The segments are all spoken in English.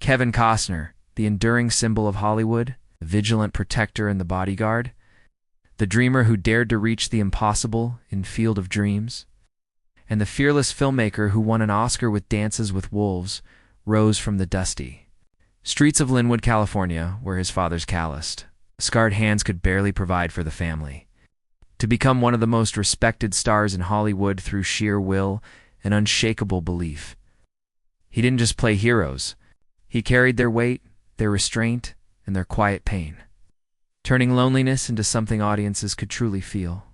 Kevin Costner, the enduring symbol of Hollywood, the vigilant protector in The Bodyguard, the dreamer who dared to reach the impossible in Field of Dreams, and the fearless filmmaker who won an Oscar with Dances with Wolves, rose from the dusty streets of Linwood, California, where his father's calloused, scarred hands could barely provide for the family, to become one of the most respected stars in Hollywood through sheer will and unshakable belief. He didn't just play heroes. He carried their weight, their restraint, and their quiet pain, turning loneliness into something audiences could truly feel.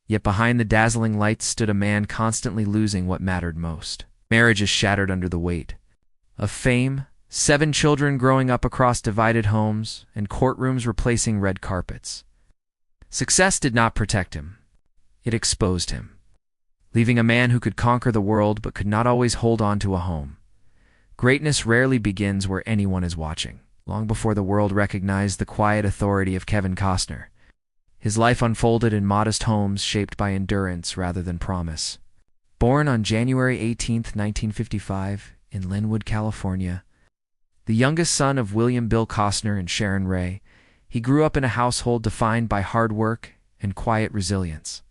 Yet behind the dazzling lights stood a man constantly losing what mattered most. Marriages shattered under the weight of fame, 7 children growing up across divided homes, and courtrooms replacing red carpets. Success did not protect him. It exposed him, leaving a man who could conquer the world but could not always hold on to a home. Greatness rarely begins where anyone is watching. Long before the world recognized the quiet authority of Kevin Costner, his life unfolded in modest homes shaped by endurance rather than promise. Born on January 18, 1955, in Linwood, California, the youngest son of William Bill Costner and Sharon Ray, he grew up in a household defined by hard work and quiet resilience.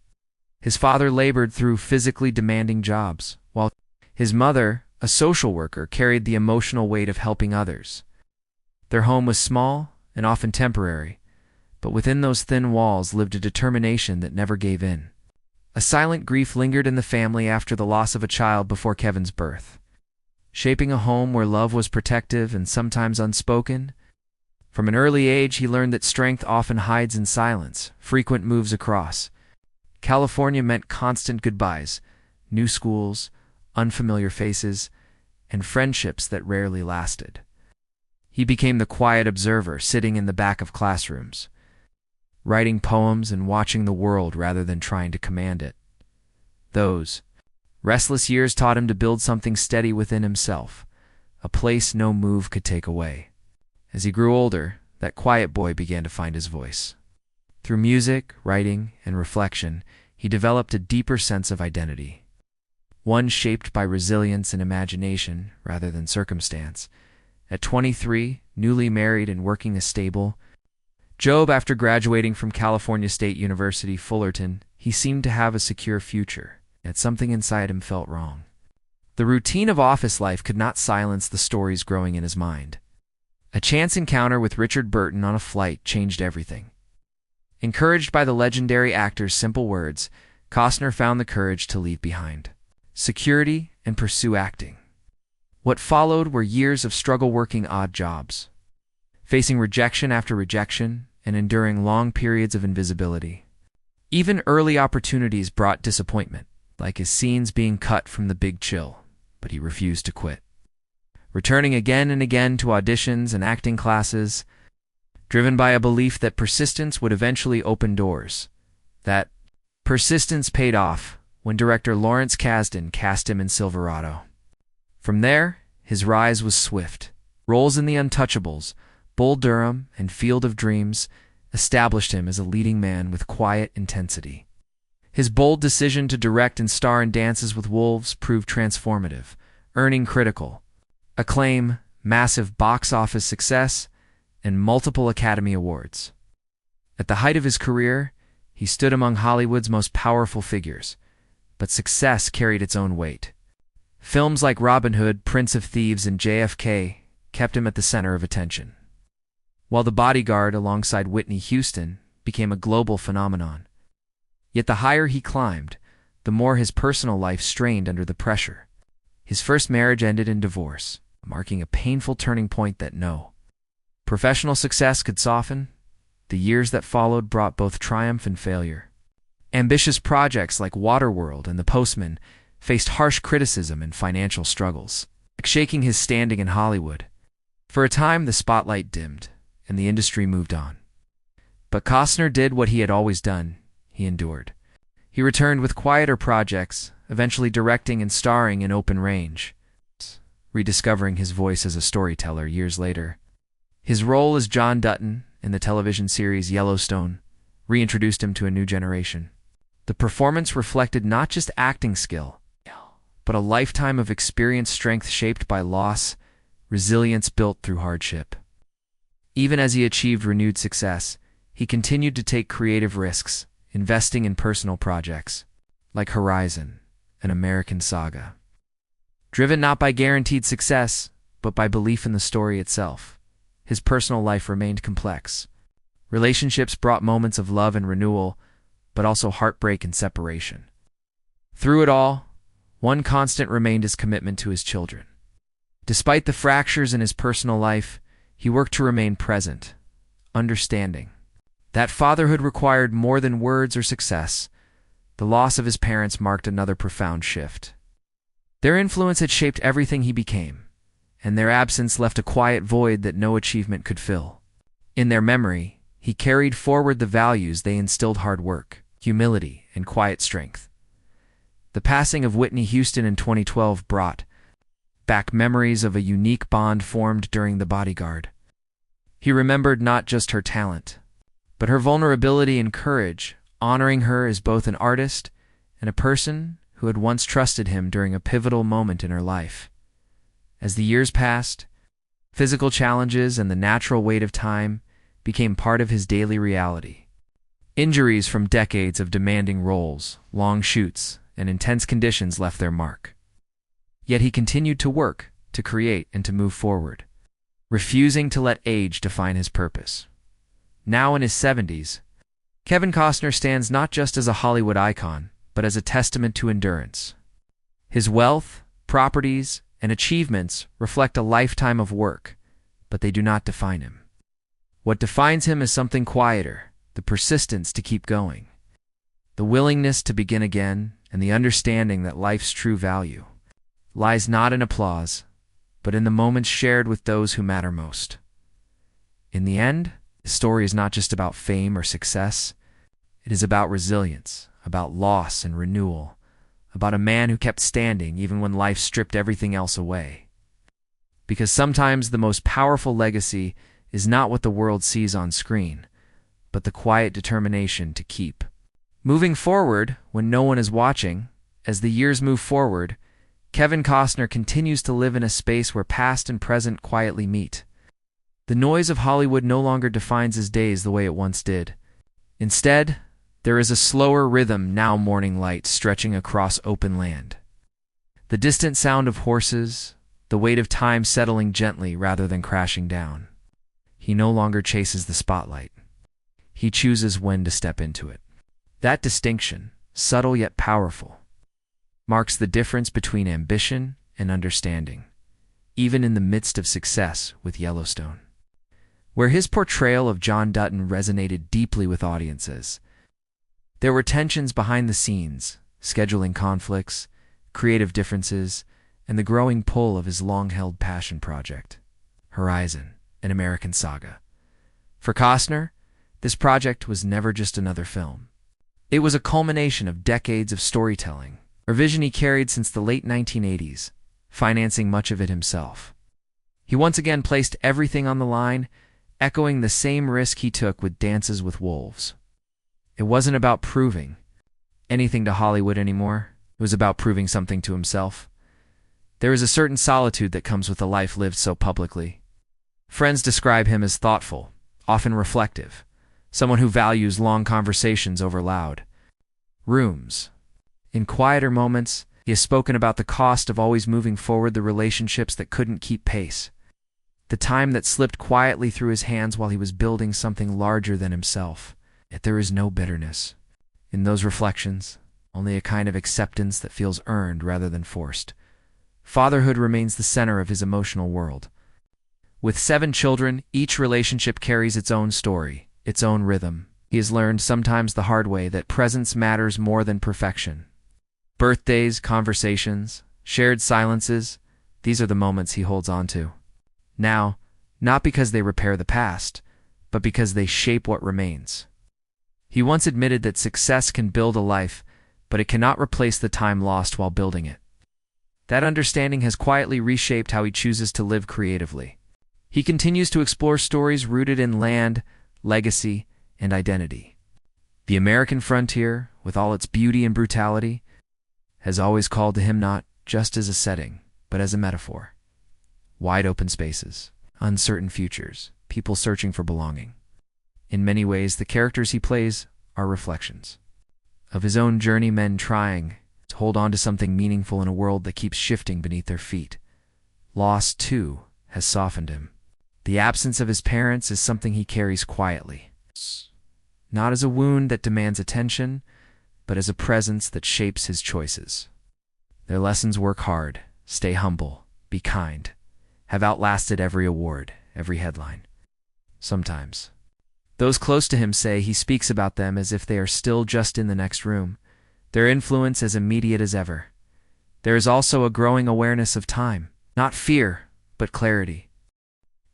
His father labored through physically demanding jobs, while his mother, a social worker, carried the emotional weight of helping others. Their home was small and often temporary, but within those thin walls lived a determination that never gave in. A silent grief lingered in the family after the loss of a child before Kevin's birth, shaping a home where love was protective and sometimes unspoken. From an early age, he learned that strength often hides in silence. Frequent moves across California meant constant goodbyes, new schools, unfamiliar faces, and friendships that rarely lasted. He became the quiet observer, sitting in the back of classrooms, writing poems and watching the world rather than trying to command it. Those restless years taught him to build something steady within himself, a place no move could take away. As he grew older, that quiet boy began to find his voice. Through music, writing, and reflection, he developed a deeper sense of identity, one shaped by resilience and imagination rather than circumstance. At 23, newly married and working a stable job after graduating from California State University, Fullerton, he seemed to have a secure future, yet something inside him felt wrong. The routine of office life could not silence the stories growing in his mind. A chance encounter with Richard Burton on a flight changed everything. Encouraged by the legendary actor's simple words, Costner found the courage to leave behind security and pursue acting. What followed were years of struggle working odd jobs, facing rejection after rejection, and enduring long periods of invisibility. Even early opportunities brought disappointment, like his scenes being cut from The Big Chill, but he refused to quit, returning again and again to auditions and acting classes, driven by a belief that persistence would eventually open doors. That persistence paid off when director Lawrence Kasdan cast him in Silverado. From there, his rise was swift. Roles in The Untouchables, Bull Durham, and Field of Dreams established him as a leading man with quiet intensity. His bold decision to direct and star in Dances with Wolves proved transformative, earning critical acclaim, massive box office success, and multiple Academy Awards. At the height of his career, he stood among Hollywood's most powerful figures, but success carried its own weight. Films like Robin Hood, Prince of Thieves, and JFK kept him at the center of attention, while The Bodyguard, alongside Whitney Houston, became a global phenomenon. Yet the higher he climbed, the more his personal life strained under the pressure. His first marriage ended in divorce, marking a painful turning point that no professional success could soften. The years that followed brought both triumph and failure. Ambitious projects like Waterworld and The Postman faced harsh criticism and financial struggles, shaking his standing in Hollywood. For a time, the spotlight dimmed, and the industry moved on. But Costner did what he had always done. He endured. He returned with quieter projects, eventually directing and starring in Open Range, rediscovering his voice as a storyteller years later. His role as John Dutton in the television series Yellowstone reintroduced him to a new generation. The performance reflected not just acting skill, but a lifetime of experience, strength shaped by loss, resilience built through hardship. Even as he achieved renewed success, he continued to take creative risks, investing in personal projects, like Horizon, an American saga. Driven not by guaranteed success, but by belief in the story itself, his personal life remained complex. Relationships brought moments of love and renewal, but also heartbreak and separation. Through it all, one constant remained his commitment to his children. Despite the fractures in his personal life, he worked to remain present, understanding that fatherhood required more than words or success. The loss of his parents marked another profound shift. Their influence had shaped everything he became, and their absence left a quiet void that no achievement could fill. In their memory, he carried forward the values they instilled: hard work, humility, and quiet strength. The passing of Whitney Houston in 2012 brought back memories of a unique bond formed during The Bodyguard. He remembered not just her talent, but her vulnerability and courage, honoring her as both an artist and a person who had once trusted him during a pivotal moment in her life. As the years passed, physical challenges and the natural weight of time became part of his daily reality. Injuries from decades of demanding roles, long shoots, and intense conditions left their mark. Yet he continued to work, to create, and to move forward, refusing to let age define his purpose. Now in his 70s, Kevin Costner stands not just as a Hollywood icon, but as a testament to endurance. His wealth, properties, and achievements reflect a lifetime of work, but they do not define him. What defines him is something quieter: the persistence to keep going, the willingness to begin again, and the understanding that life's true value lies not in applause, but in the moments shared with those who matter most. In the end, the story is not just about fame or success. It is about resilience, about loss and renewal, about a man who kept standing even when life stripped everything else away. Because sometimes the most powerful legacy is not what the world sees on screen, but the quiet determination to keep moving forward when no one is watching. As the years move forward, Kevin Costner continues to live in a space where past and present quietly meet. The noise of Hollywood no longer defines his days the way it once did. Instead, there is a slower rhythm now: morning light stretching across open land, the distant sound of horses, the weight of time settling gently rather than crashing down. He no longer chases the spotlight. He chooses when to step into it. That distinction, subtle yet powerful, marks the difference between ambition and understanding, even in the midst of success with Yellowstone, where his portrayal of John Dutton resonated deeply with audiences. There were tensions behind the scenes, scheduling conflicts, creative differences, and the growing pull of his long-held passion project, Horizon, an American saga. For Costner, this project was never just another film. It was a culmination of decades of storytelling, a vision he carried since the late 1980s, financing much of it himself. He once again placed everything on the line, echoing the same risk he took with Dances with Wolves. It wasn't about proving anything to Hollywood anymore. It was about proving something to himself. There is a certain solitude that comes with a life lived so publicly. Friends describe him as thoughtful, often reflective, someone who values long conversations over loud rooms. In quieter moments, he has spoken about the cost of always moving forward, the relationships that couldn't keep pace, the time that slipped quietly through his hands while he was building something larger than himself. Yet there is no bitterness in those reflections, only a kind of acceptance that feels earned rather than forced. Fatherhood remains the center of his emotional world. With 7 children, each relationship carries its own story, its own rhythm. He has learned, sometimes the hard way, that presence matters more than perfection. Birthdays, conversations, shared silences, these are the moments he holds on to now, not because they repair the past, but because they shape what remains. He once admitted that success can build a life, but it cannot replace the time lost while building it. That understanding has quietly reshaped how he chooses to live creatively. He continues to explore stories rooted in land, legacy, and identity. The American frontier, with all its beauty and brutality, has always called to him, not just as a setting, but as a metaphor. wide open spaces, uncertain futures, people searching for belonging. In many ways, the characters he plays are reflections of his own journeymen trying to hold on to something meaningful in a world that keeps shifting beneath their feet. Loss, too, has softened him. The absence of his parents is something he carries quietly, not as a wound that demands attention, but as a presence that shapes his choices. Their lessons: work hard, stay humble, be kind, have outlasted every award, every headline. Sometimes those close to him say he speaks about them as if they are still just in the next room, their influence as immediate as ever. There is also a growing awareness of time, not fear, but clarity.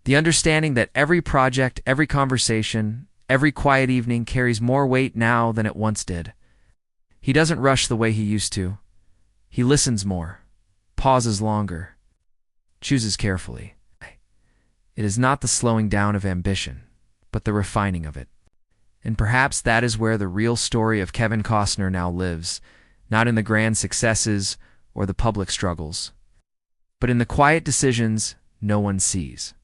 The understanding that every project, every conversation, every quiet evening carries more weight now than it once did. He doesn't rush the way he used to. He listens more, pauses longer, chooses carefully. It is not the slowing down of ambition, but the refining of it. And perhaps that is where the real story of Kevin Costner now lives, not in the grand successes or the public struggles, but in the quiet decisions no one sees.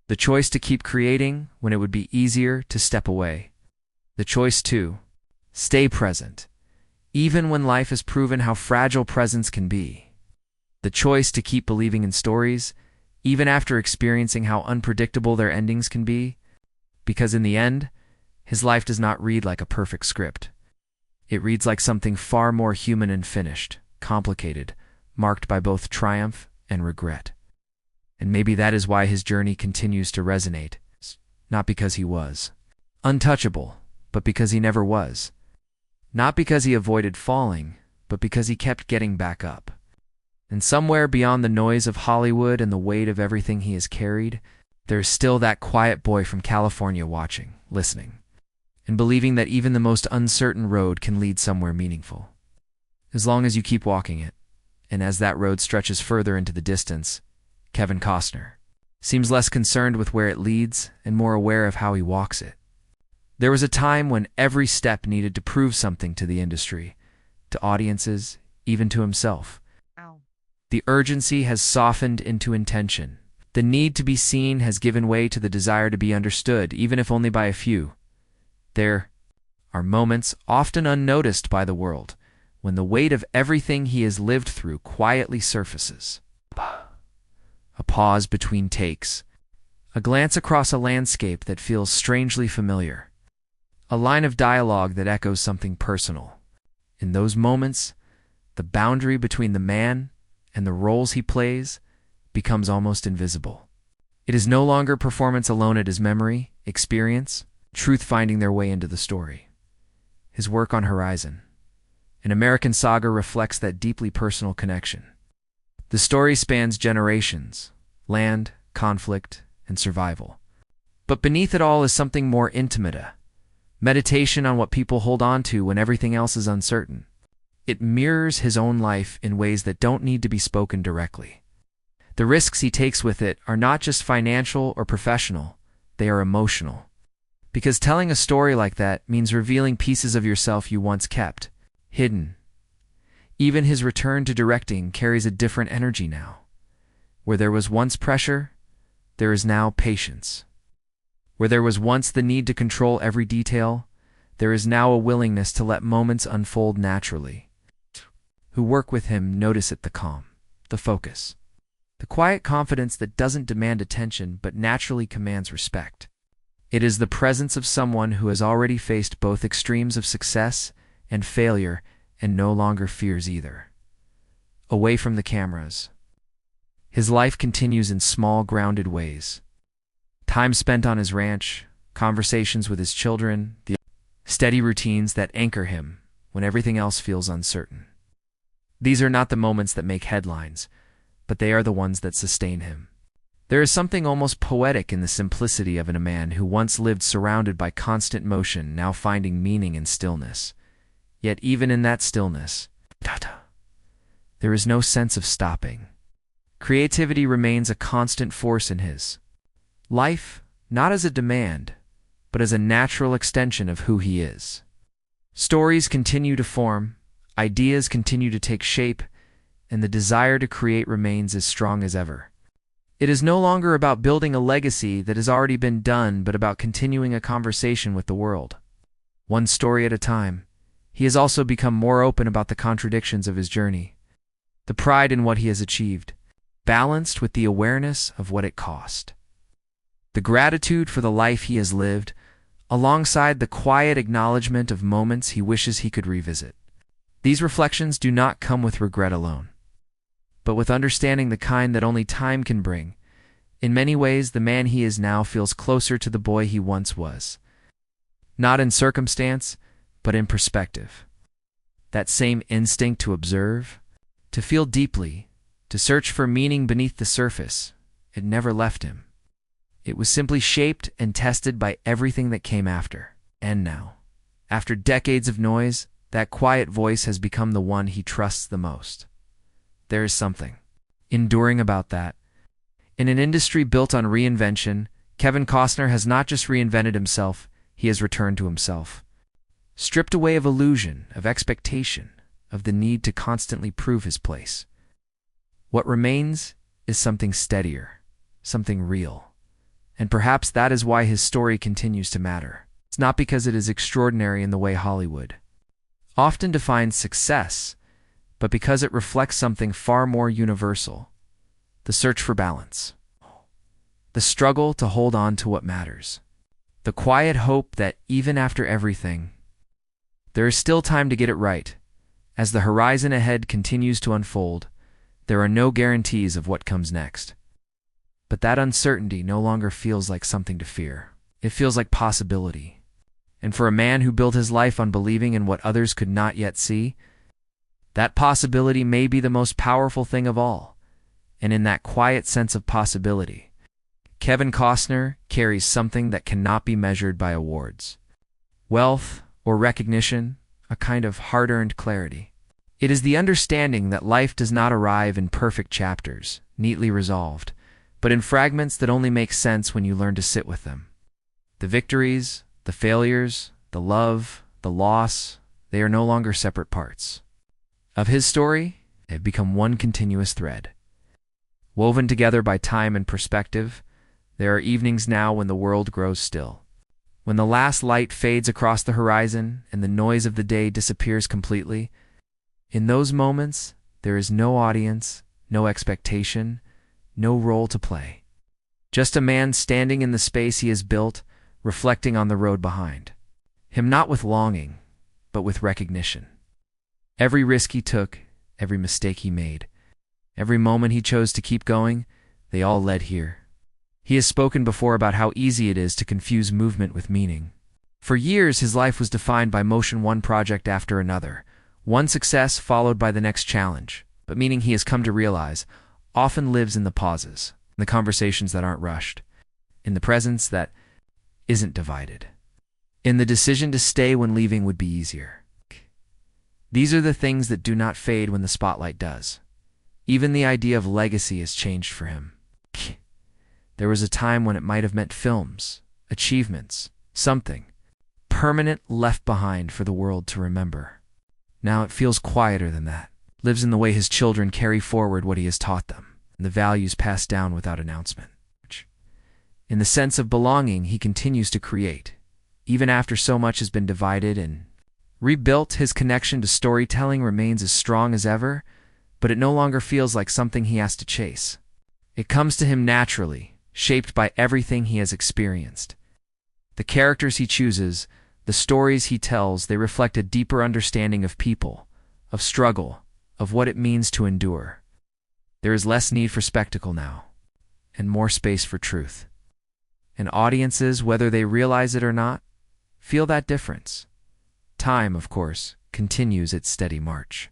The choice to keep creating when it would be easier to step away. The choice to stay present, even when life has proven how fragile presence can be. The choice to keep believing in stories, even after experiencing how unpredictable their endings can be. Because in the end, his life does not read like a perfect script. It reads like something far more human and finished, complicated, marked by both triumph and regret. And maybe that is why his journey continues to resonate, not because he was untouchable, but because he never was. Not because he avoided falling, but because he kept getting back up. And somewhere beyond the noise of Hollywood and the weight of everything he has carried, there is still that quiet boy from California watching, listening, and believing that even the most uncertain road can lead somewhere meaningful. As long as you keep walking it, and as that road stretches further into the distance, Kevin Costner seems less concerned with where it leads and more aware of how he walks it. There was a time when every step needed to prove something to the industry, to audiences, even to himself. The urgency has softened into intention. The need to be seen has given way to the desire to be understood, even if only by a few. There are moments, often unnoticed by the world, when the weight of everything he has lived through quietly surfaces. A pause between takes, a glance across a landscape that feels strangely familiar, a line of dialogue that echoes something personal. In those moments, the boundary between the man and the roles he plays becomes almost invisible. It is no longer performance alone, it is memory, experience, truth finding their way into the story. His work on Horizon, an American saga, reflects that deeply personal connection. The story spans generations, land, conflict, and survival. But beneath it all is something more intimate, a meditation on what people hold on to when everything else is uncertain. It mirrors his own life in ways that don't need to be spoken directly. The risks he takes with it are not just financial or professional, they are emotional. Because telling a story like that means revealing pieces of yourself you once kept hidden. Even his return to directing carries a different energy now. Where there was once pressure, there is now patience. Where there was once the need to control every detail, there is now a willingness to let moments unfold naturally. Who work with him notice it: the calm, the focus, the quiet confidence that doesn't demand attention but naturally commands respect. It is the presence of someone who has already faced both extremes of success and failure and no longer fears either. Away from the cameras, his life continues in small, grounded ways. Time spent on his ranch, conversations with his children, the steady routines that anchor him when everything else feels uncertain. These are not the moments that make headlines, but they are the ones that sustain him. There is something almost poetic in the simplicity of a man who once lived surrounded by constant motion, now finding meaning in stillness. Yet even in that stillness, there is no sense of stopping. Creativity remains a constant force in his life, not as a demand, but as a natural extension of who he is. Stories continue to form, ideas continue to take shape, and the desire to create remains as strong as ever. It is no longer about building a legacy that has already been done, but about continuing a conversation with the world. One story at a time, he has also become more open about the contradictions of his journey, the pride in what he has achieved, balanced with the awareness of what it cost. The gratitude for the life he has lived, alongside the quiet acknowledgement of moments he wishes he could revisit. These reflections do not come with regret alone, but with understanding the kind that only time can bring. In many ways, the man he is now feels closer to the boy he once was. Not in circumstance, but in perspective. That same instinct to observe, to feel deeply, to search for meaning beneath the surface, it never left him. It was simply shaped and tested by everything that came after. And now, after decades of noise, that quiet voice has become the one he trusts the most. There is something enduring about that. In an industry built on reinvention, Kevin Costner has not just reinvented himself, he has returned to himself. Stripped away of illusion, of expectation, of the need to constantly prove his place. What remains is something steadier, something real. And perhaps that is why his story continues to matter. It's not because it is extraordinary in the way Hollywood often defines success, but because it reflects something far more universal: the search for balance, the struggle to hold on to what matters, the quiet hope that even after everything, there is still time to get it right. As the horizon ahead continues to unfold, there are no guarantees of what comes next. But that uncertainty no longer feels like something to fear. It feels like possibility. And for a man who built his life on believing in what others could not yet see, that possibility may be the most powerful thing of all. And in that quiet sense of possibility, Kevin Costner carries something that cannot be measured by awards, wealth, or recognition, a kind of hard-earned clarity. It is the understanding that life does not arrive in perfect chapters, neatly resolved, but in fragments that only make sense when you learn to sit with them. The victories, the failures, the love, the loss, they are no longer separate parts of his story. They have become one continuous thread. Woven together by time and perspective, there are evenings now when the world grows still, when the last light fades across the horizon and the noise of the day disappears completely. In those moments, there is no audience, no expectation, no role to play. Just a man standing in the space he has built, reflecting on the road behind him, not with longing, but with recognition. Every risk he took, every mistake he made, every moment he chose to keep going, they all led here. He has spoken before about how easy it is to confuse movement with meaning. For years, his life was defined by motion, one project after another, one success followed by the next challenge. But meaning, he has come to realize, often lives in the pauses, in the conversations that aren't rushed, in the presence that isn't divided, in the decision to stay when leaving would be easier. These are the things that do not fade when the spotlight does. Even the idea of legacy has changed for him. There was a time when it might have meant films, achievements, something permanent left behind for the world to remember. Now it feels quieter than that. Lives in the way his children carry forward what he has taught them, and the values passed down without announcement. In the sense of belonging, he continues to create. Even after so much has been divided and rebuilt, his connection to storytelling remains as strong as ever, but it no longer feels like something he has to chase. It comes to him naturally, shaped by everything he has experienced. The characters he chooses, the stories he tells, they reflect a deeper understanding of people, of struggle, of what it means to endure. There is less need for spectacle now, and more space for truth. And audiences, whether they realize it or not, feel that difference. Time, of course, continues its steady march.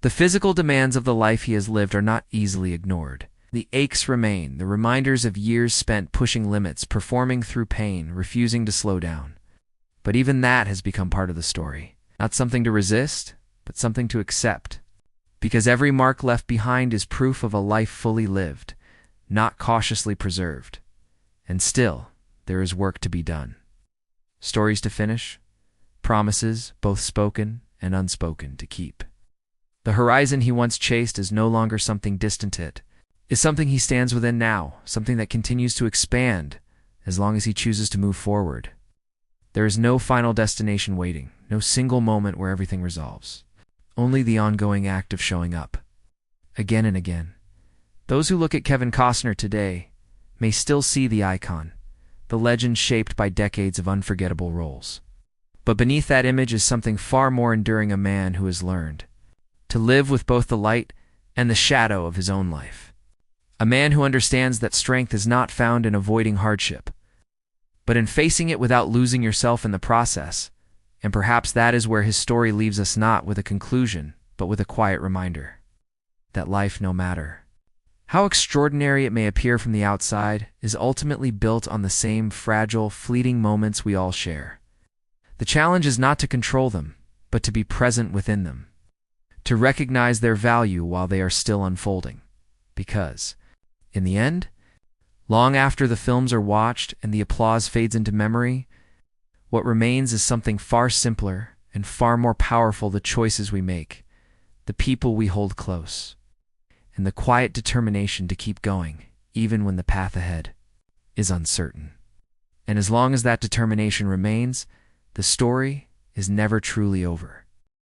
The physical demands of the life he has lived are not easily ignored. The aches remain, the reminders of years spent pushing limits, performing through pain, refusing to slow down. But even that has become part of the story. Not something to resist, but something to accept. Because every mark left behind is proof of a life fully lived, not cautiously preserved. And still, there is work to be done. Stories to finish, promises, both spoken and unspoken, to keep. The horizon he once chased is no longer something distant. is something he stands within now, something that continues to expand as long as he chooses to move forward. There is no final destination waiting, no single moment where everything resolves. Only the ongoing act of showing up, again and again. Those who look at Kevin Costner today may still see the icon, the legend shaped by decades of unforgettable roles. But beneath that image is something far more enduring, a man who has learned to live with both the light and the shadow of his own life. A man who understands that strength is not found in avoiding hardship, but in facing it without losing yourself in the process. And perhaps that is where his story leaves us, not with a conclusion, but with a quiet reminder that life, no matter how extraordinary it may appear from the outside, is ultimately built on the same fragile, fleeting moments we all share. The challenge is not to control them, but to be present within them, to recognize their value while they are still unfolding. Because, in the end, long after the films are watched and the applause fades into memory, what remains is something far simpler and far more powerful: the choices we make, the people we hold close, and the quiet determination to keep going, even when the path ahead is uncertain. And as long as that determination remains, the story is never truly over.